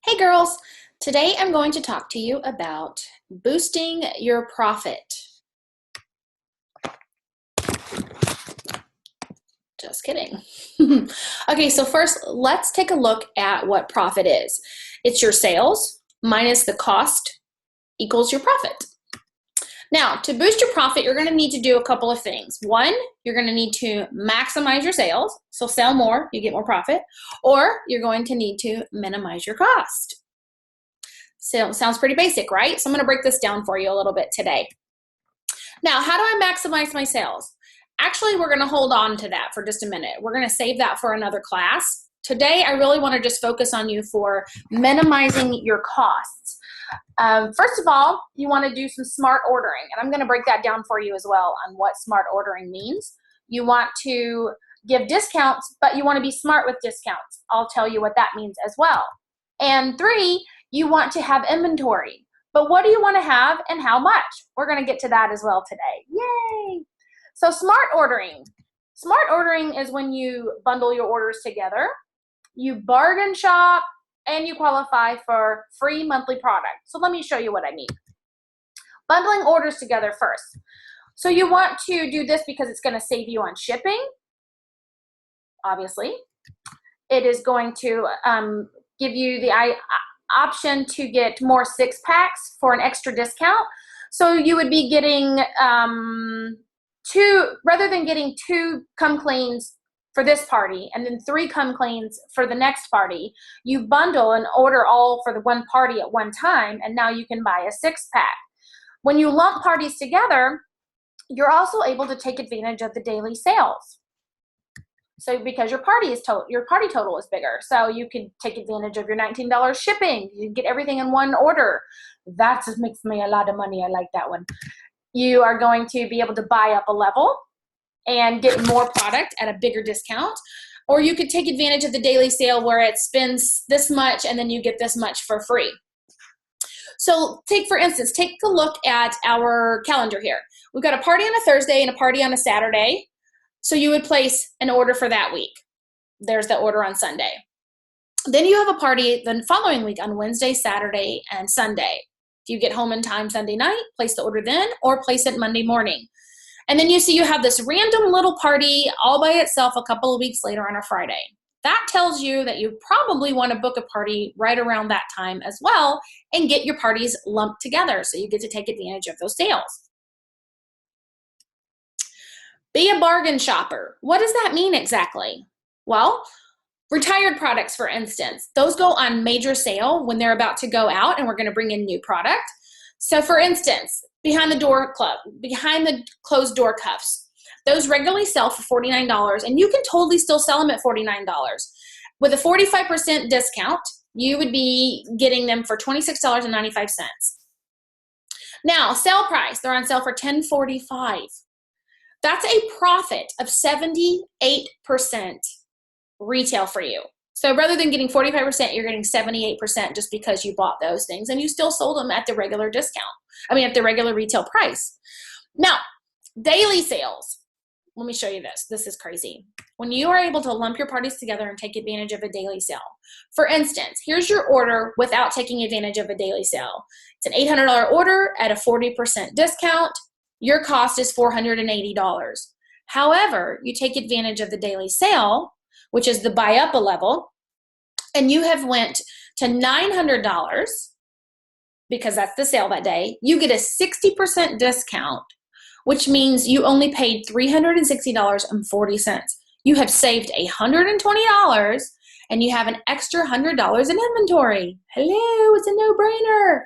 Hey girls, today I'm going to talk to you about boosting your profit. Just kidding. Okay, so first let's take a look at what profit is. It's your sales minus the cost equals your profit. Now, to boost your profit, you're going to need to do a couple of things. One, you're going to need to maximize your sales, so sell more, you get more profit, or you're going to need to minimize your cost. So sounds pretty basic, right? So I'm going to break this down for you a little bit today. Now, how do I maximize my sales? Actually, we're going to hold on to that for just a minute. We're going to save that for another class. Today, I really want to just focus on you for minimizing your costs. First of all, you want to do some smart ordering, and I'm going to break that down for you as well on what smart ordering means. You want to give discounts, but you want to be smart with discounts. I'll tell you what that means as well. And three, you want to have inventory. But what do you want to have and how much? We're going to get to that as well today. Yay! So smart ordering. Smart ordering is when you bundle your orders together, you bargain shop, and you qualify for free monthly product. So let me show you what I mean. Bundling orders together first. So you want to do this because it's going to save you on shipping, obviously. It is going to give you the option to get more 6-packs for an extra discount. So you would be getting rather than getting 2 come cleans for this party and then 3 come cleans for the next party, you bundle and order all for the one party at one time, and now you can buy a 6-pack. When you lump parties together, you're also able to take advantage of the daily sales. So because your party total is bigger, so you can take advantage of your $19 shipping. You can get everything in one order. That just makes me a lot of money. I like that one. You are going to be able to buy up a level and get more product at a bigger discount. Or you could take advantage of the daily sale where it spends this much and then you get this much for free. So for instance, take a look at our calendar here. We've got a party on a Thursday and a party on a Saturday. So you would place an order for that week. There's the order on Sunday. Then you have a party the following week on Wednesday, Saturday, and Sunday. If you get home in time Sunday night, place the order then or place it Monday morning. And then you see you have this random little party all by itself a couple of weeks later on a Friday. That tells you that you probably want to book a party right around that time as well and get your parties lumped together so you get to take advantage of those sales. Be a bargain shopper. What does that mean exactly? Well, retired products, for instance, those go on major sale when they're about to go out and we're going to bring in new product. So for instance, behind the closed door cuffs, those regularly sell for $49 and you can totally still sell them at $49. With a 45% discount, you would be getting them for $26.95. Now, sale price, they're on sale for $10.45. That's a profit of 78% retail for you. So rather than getting 45%, you're getting 78% just because you bought those things and you still sold them at the regular discount. At the regular retail price. Now, daily sales. Let me show you this. This is crazy. When you are able to lump your parties together and take advantage of a daily sale. For instance, here's your order without taking advantage of a daily sale. It's an $800 order at a 40% discount. Your cost is $480. However, you take advantage of the daily sale, which is the buy up a level, and you have went to $900 because that's the sale that day. You get a 60% discount, which means you only paid $360.40. You have saved $120 and you have an extra $100 in inventory. Hello, it's a no-brainer.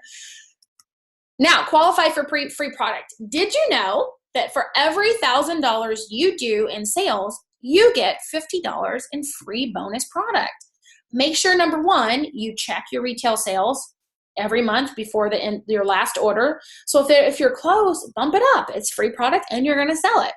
Now, qualify for free product. Did you know that for every $1,000 you do in sales, you get $50 in free bonus product? Make sure, number one, you check your retail sales every month before your last order. So if you're close, bump it up. It's free product and you're going to sell it.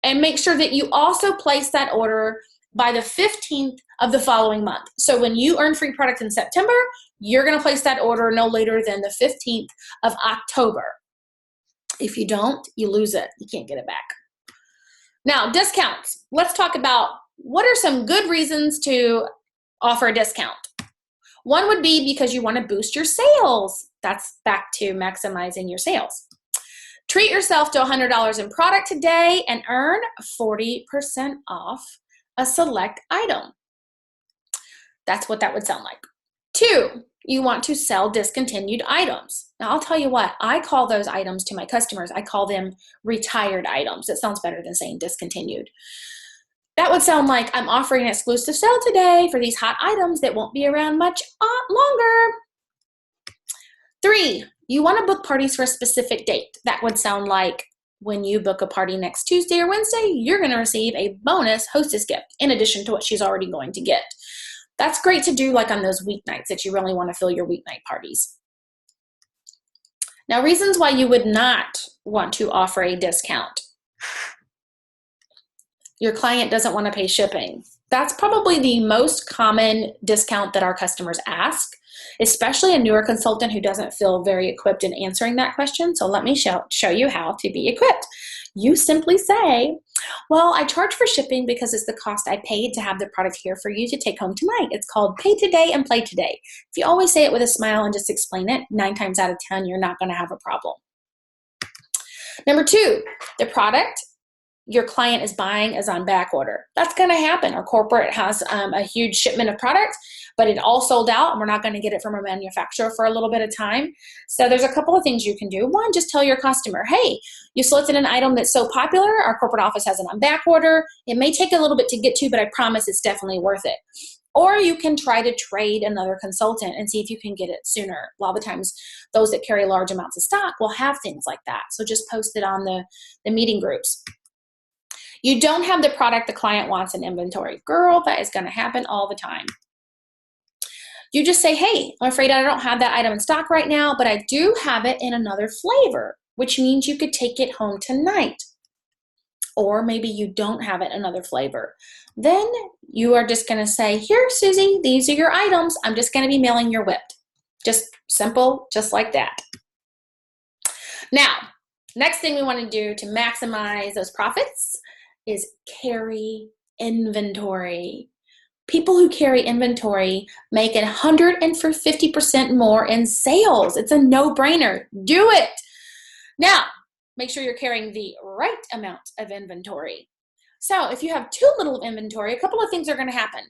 And make sure that you also place that order by the 15th of the following month. So when you earn free product in September, you're going to place that order no later than the 15th of October. If you don't, you lose it. You can't get it back. Now, discounts. Let's talk about what are some good reasons to offer a discount. One would be because you want to boost your sales. That's back to maximizing your sales. Treat yourself to $100 in product today and earn 40% off a select item. That's what that would sound like. 2, you want to sell discontinued items. Now, I'll tell you what, I call those items to my customers, I call them retired items. It sounds better than saying discontinued. That would sound like I'm offering an exclusive sale today for these hot items that won't be around much longer. 3, you want to book parties for a specific date. That would sound like when you book a party next Tuesday or Wednesday, you're going to receive a bonus hostess gift in addition to what she's already going to get. That's great to do like on those weeknights that you really want to fill your weeknight parties. Now, reasons why you would not want to offer a discount. Your client doesn't want to pay shipping. That's probably the most common discount that our customers ask, especially a newer consultant who doesn't feel very equipped in answering that question. So let me show you how to be equipped. You simply say, well, I charge for shipping because it's the cost I paid to have the product here for you to take home tonight. It's called pay today and play today. If you always say it with a smile and just explain it, 9 times out of 10, you're not going to have a problem. Number 2, the product your client is buying is on back order. That's going to happen. Our corporate has a huge shipment of product, but it all sold out and we're not going to get it from a manufacturer for a little bit of time. So there's a couple of things you can do. One, just tell your customer, hey, you selected an item that's so popular, our corporate office has it on back order. It may take a little bit to get to, but I promise it's definitely worth it. Or you can try to trade another consultant and see if you can get it sooner. A lot of the times, those that carry large amounts of stock will have things like that. So just post it on the meeting groups. You don't have the product the client wants in inventory. Girl, that is going to happen all the time. You just say, hey, I'm afraid I don't have that item in stock right now, but I do have it in another flavor, which means you could take it home tonight. Or maybe you don't have it in another flavor. Then you are just going to say, here, Susie, these are your items. I'm just going to be mailing your whipped. Just simple, just like that. Now, next thing we want to do to maximize those profits is carry inventory. People who carry inventory make 150% more in sales. It's a no-brainer. Do it. Now, make sure you're carrying the right amount of inventory. So if you have too little inventory, a couple of things are going to happen.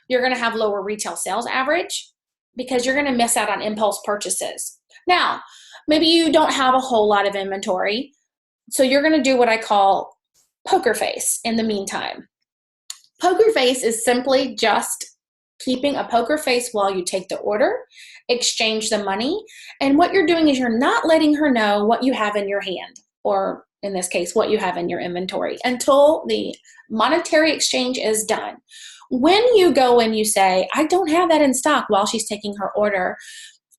You're going to have lower retail sales average because you're going to miss out on impulse purchases. Now, maybe you don't have a whole lot of inventory, so you're going to do what I call poker face in the meantime. Poker face is simply just keeping a poker face while you take the order, exchange the money, and what you're doing is you're not letting her know what you have in your hand, or in this case, what you have in your inventory, until the monetary exchange is done. When you go and you say, I don't have that in stock while she's taking her order,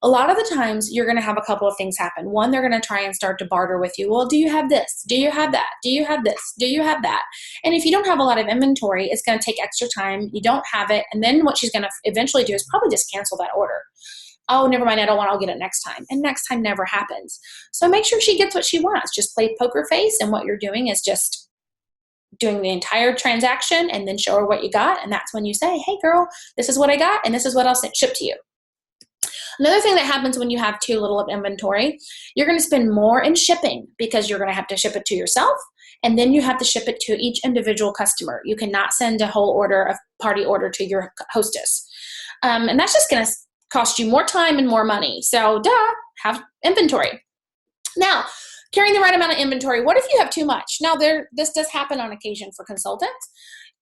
a lot of the times you're going to have a couple of things happen. One, they're going to try and start to barter with you. Well, do you have this? Do you have that? Do you have this? Do you have that? And if you don't have a lot of inventory, it's going to take extra time. You don't have it. And then what she's going to eventually do is probably just cancel that order. Oh, never mind. I don't want it. I'll get it next time. And next time never happens. So make sure she gets what she wants. Just play poker face. And what you're doing is just doing the entire transaction and then show her what you got. And that's when you say, hey girl, this is what I got. And this is what I'll ship to you. Another thing that happens when you have too little of inventory, you're going to spend more in shipping because you're going to have to ship it to yourself, and then you have to ship it to each individual customer. You cannot send a whole order, a party order to your hostess. And that's just going to cost you more time and more money. So have inventory. Now, carrying the right amount of inventory. What if you have too much? Now, this does happen on occasion for consultants.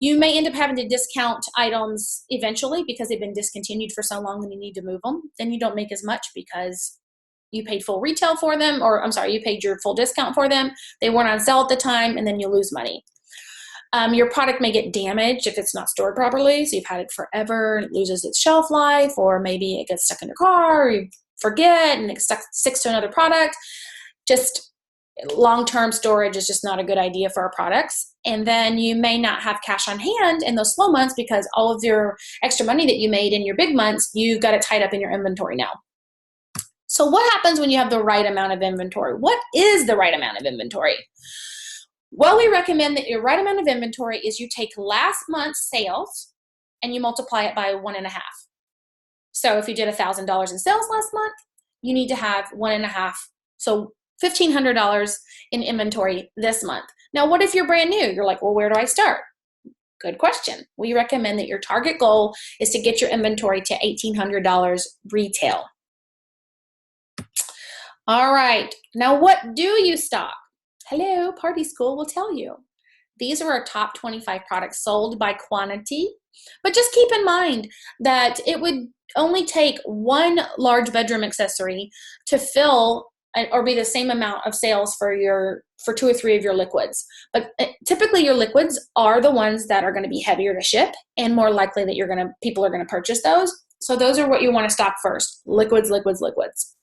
You may end up having to discount items eventually because they've been discontinued for so long and you need to move them. Then you don't make as much because you paid full retail for them, or I'm sorry, you paid your full discount for them. They weren't on sale at the time, and then you lose money. Your product may get damaged if it's not stored properly, so you've had it forever and it loses its shelf life, or maybe it gets stuck in your car, or you forget and it sticks to another product. Just long-term storage is just not a good idea for our products. And then you may not have cash on hand in those slow months because all of your extra money that you made in your big months, you got it tied up in your inventory now. So what happens when you have the right amount of inventory? What is the right amount of inventory? Well, we recommend that your right amount of inventory is you take last month's sales and you multiply it by 1.5. So if you did $1,000 in sales last month, you need to have 1.5, so $1,500 in inventory this month. Now, what if you're brand new? You're like, well, where do I start? Good question. We recommend that your target goal is to get your inventory to $1,800 retail. All right. Now, what do you stock? Hello, Party School will tell you. These are our top 25 products sold by quantity. But just keep in mind that it would only take one large bedroom accessory to fill or be the same amount of sales for 2 or 3 of your liquids. But typically your liquids are the ones that are going to be heavier to ship and more likely that people are going to purchase those. So those are what you want to stock first. Liquids, liquids, liquids.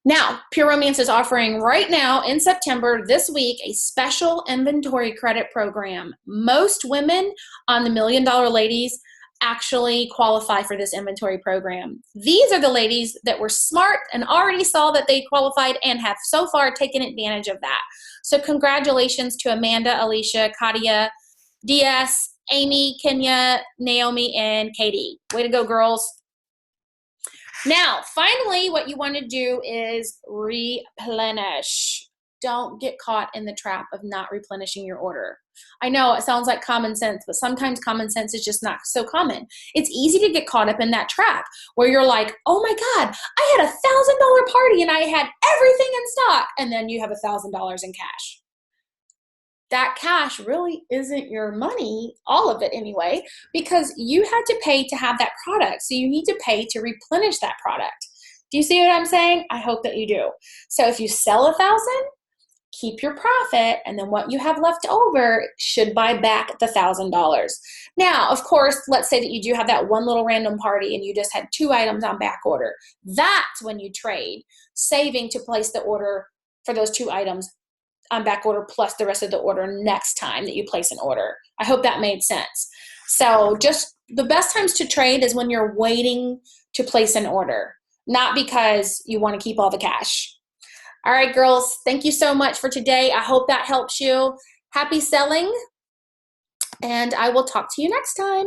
Now, Pure Romance is offering right now in September this week a special inventory credit program. Most women on the $1 Million Ladies actually qualify for this inventory program. These are the ladies that were smart and already saw that they qualified and have so far taken advantage of that. So congratulations to Amanda, Alicia, Katia, DS, Amy, Kenya, Naomi, and Katie. Way to go, girls. Now, finally, what you want to do is replenish. Don't get caught in the trap of not replenishing your order. I know it sounds like common sense, but sometimes common sense is just not so common. It's easy to get caught up in that trap where you're like, oh my God, I had a $1,000 party and I had everything in stock. And then you have $1,000 in cash. That cash really isn't your money, all of it anyway, because you had to pay to have that product. So you need to pay to replenish that product. Do you see what I'm saying? I hope that you do. So if you sell 1,000, keep your profit, and then what you have left over should buy back the $1,000. Now, of course, let's say that you do have that one little random party and you just had 2 items on back order. That's when you trade, saving to place the order for those 2 items on back order plus the rest of the order next time that you place an order. I hope that made sense. So just the best times to trade is when you're waiting to place an order, not because you want to keep all the cash. All right, girls, thank you so much for today. I hope that helps you. Happy selling, and I will talk to you next time.